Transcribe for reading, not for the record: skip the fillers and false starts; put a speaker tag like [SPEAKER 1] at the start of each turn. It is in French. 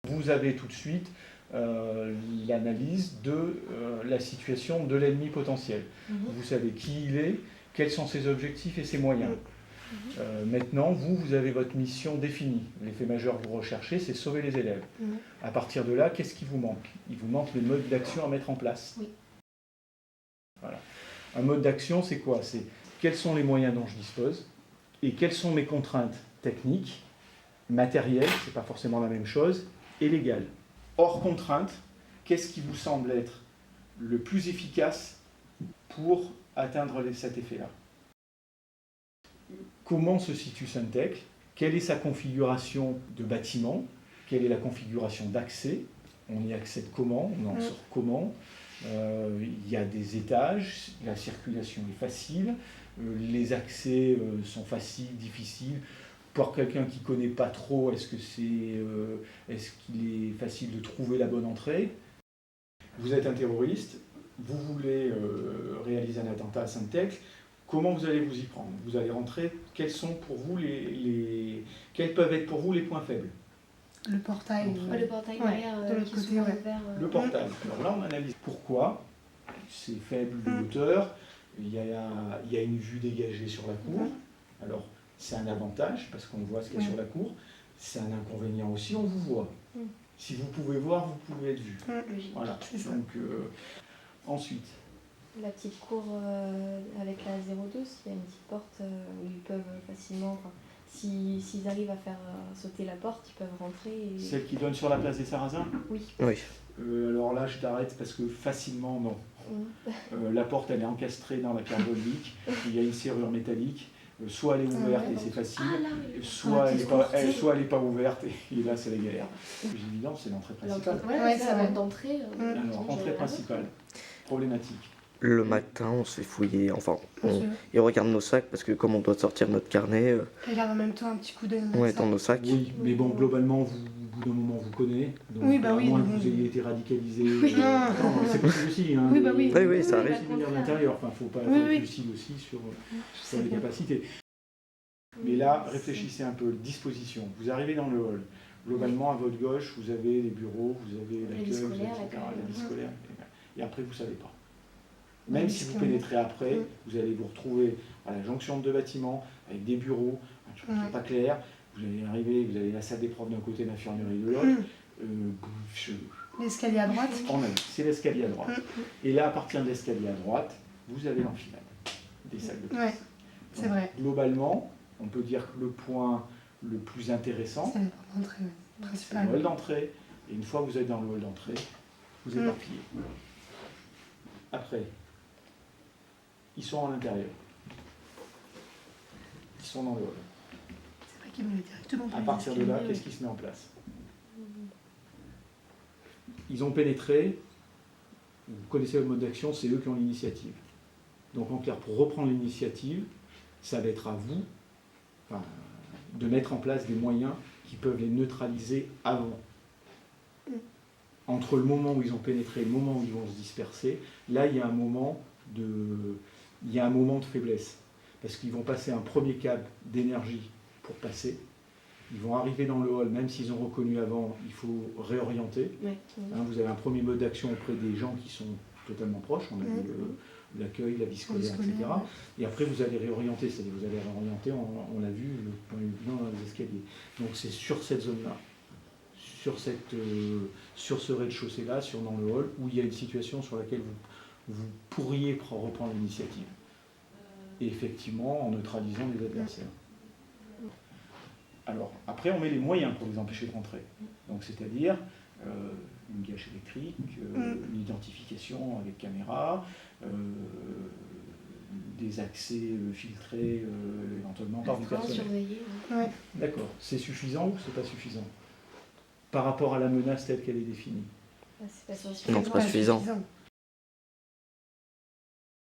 [SPEAKER 1] Vous avez tout de suite l'analyse de la situation de l'ennemi potentiel. Vous savez qui il est, quels sont ses objectifs et ses moyens. Maintenant, vous avez votre mission définie. L'effet majeur que vous recherchez, c'est sauver les élèves. À partir de là, qu'est-ce qui vous manque? Il vous manque les modes d'action à mettre en place. Voilà. Un mode d'action, c'est quoi? C'est quels sont les moyens dont je dispose et quelles sont mes contraintes techniques, matérielles, c'est pas forcément la même chose, et légales. Hors contrainte, qu'est-ce qui vous semble être le plus efficace pour atteindre cet effet-là? Comment se situe Suntech? Quelle est sa configuration de bâtiment? Quelle est la configuration d'accès? On y accède comment? On en sort comment? Il y a des étages, la circulation est facile, les accès sont faciles, difficiles. Pour quelqu'un qui ne connaît pas trop, est-ce qu'il est facile de trouver la bonne entrée? Vous êtes un terroriste, vous voulez réaliser un attentat à Suntech. Comment vous allez vous y prendre? Vous allez rentrer. Quels sont pour vous quels peuvent être pour vous les points faibles?
[SPEAKER 2] Le portail.
[SPEAKER 3] Le portail derrière,
[SPEAKER 2] de l'autre côté,
[SPEAKER 1] Le portail. Alors là, on analyse pourquoi c'est faible de hauteur. Il y a une vue dégagée sur la cour. Alors, c'est un avantage parce qu'on voit ce qu'il y a sur la cour. C'est un inconvénient aussi, on vous voit. Si vous pouvez voir, vous pouvez être vu. Voilà. Donc, ensuite.
[SPEAKER 3] La petite cour avec la 012, il y a une petite porte où ils peuvent facilement, s'ils arrivent à faire sauter la porte, ils peuvent rentrer.
[SPEAKER 1] Celle qui donne sur la place des Sarrasins?
[SPEAKER 3] Oui.
[SPEAKER 1] Alors là, je t'arrête parce que facilement, non. La porte, elle est encastrée dans la pierre volvique. Il y a une serrure métallique. Soit elle est ouverte et c'est facile, soit elle n'est pas ouverte et là, c'est la galère. Le plus évident, c'est l'entrée principale.
[SPEAKER 3] Ça va d'entrée.
[SPEAKER 1] Alors, entrée principale, problématique.
[SPEAKER 4] Le matin, on se fait fouiller, et on regarde nos sacs parce que comme on doit sortir notre carnet...
[SPEAKER 2] On regarde en même temps un petit coup d'œil
[SPEAKER 4] dans nos sacs.
[SPEAKER 1] Oui, mais bon, globalement, au bout d'un moment, vous connaissez. Donc, à moins que vous ayez été radicalisé. C'est possible aussi. Hein,
[SPEAKER 2] oui,
[SPEAKER 4] ça arrive.
[SPEAKER 1] De venir de l'intérieur. Enfin, il ne faut pas être lucide aussi sur les capacités. Mais là, réfléchissez un peu. Disposition. Vous arrivez dans le hall. Globalement, à votre gauche, vous avez les bureaux, vous avez l'accueil, la vie scolaire. Et après, vous ne savez pas. Même si vous pénétrez après, vous allez vous retrouver à la jonction de deux bâtiments, avec des bureaux, un truc qui n'est pas clair. Vous allez arriver, vous avez la salle des profs d'un côté, l'infirmerie de l'autre.
[SPEAKER 2] L'escalier à droite.
[SPEAKER 1] C'est l'escalier à droite. Et là, à partir de l'escalier à droite, vous avez l'enfilade des salles de classe.
[SPEAKER 2] C'est vrai.
[SPEAKER 1] Globalement, on peut dire que le point le plus intéressant, c'est le hall d'entrée. Et une fois que vous êtes dans le hall d'entrée, vous éparpillez. Après, ils sont à l'intérieur. Ils sont dans le hall.
[SPEAKER 2] C'est vrai qu'ils me le directement.
[SPEAKER 1] À partir de là, qu'est-ce qui se met en place? Ils ont pénétré, vous connaissez le mode d'action, c'est eux qui ont l'initiative. Donc en clair, pour reprendre l'initiative, ça va être à vous de mettre en place des moyens qui peuvent les neutraliser avant. Entre le moment où ils ont pénétré et le moment où ils vont se disperser, là il y a un moment de faiblesse. Parce qu'ils vont passer un premier câble d'énergie pour passer. Ils vont arriver dans le hall, même s'ils ont reconnu avant, il faut réorienter. Vous avez un premier mode d'action auprès des gens qui sont totalement proches. On a vu l'accueil, la vie scolaire, etc. Et après, vous allez réorienter. C'est-à-dire vous allez réorienter, on l'a vu, dans les escaliers. Donc c'est sur cette zone-là, sur ce rez-de-chaussée-là, dans le hall, où il y a une situation sur laquelle vous pourriez reprendre l'initiative. Et effectivement, en neutralisant les adversaires. Alors, après, on met les moyens pour les empêcher de rentrer. Donc, c'est-à-dire une gâche électrique, une identification avec caméra, des accès filtrés éventuellement par du personnel. D'accord. C'est suffisant ou c'est pas suffisant par rapport à la menace telle qu'elle est définie?
[SPEAKER 3] C'est pas suffisant.
[SPEAKER 4] Non, c'est pas suffisant.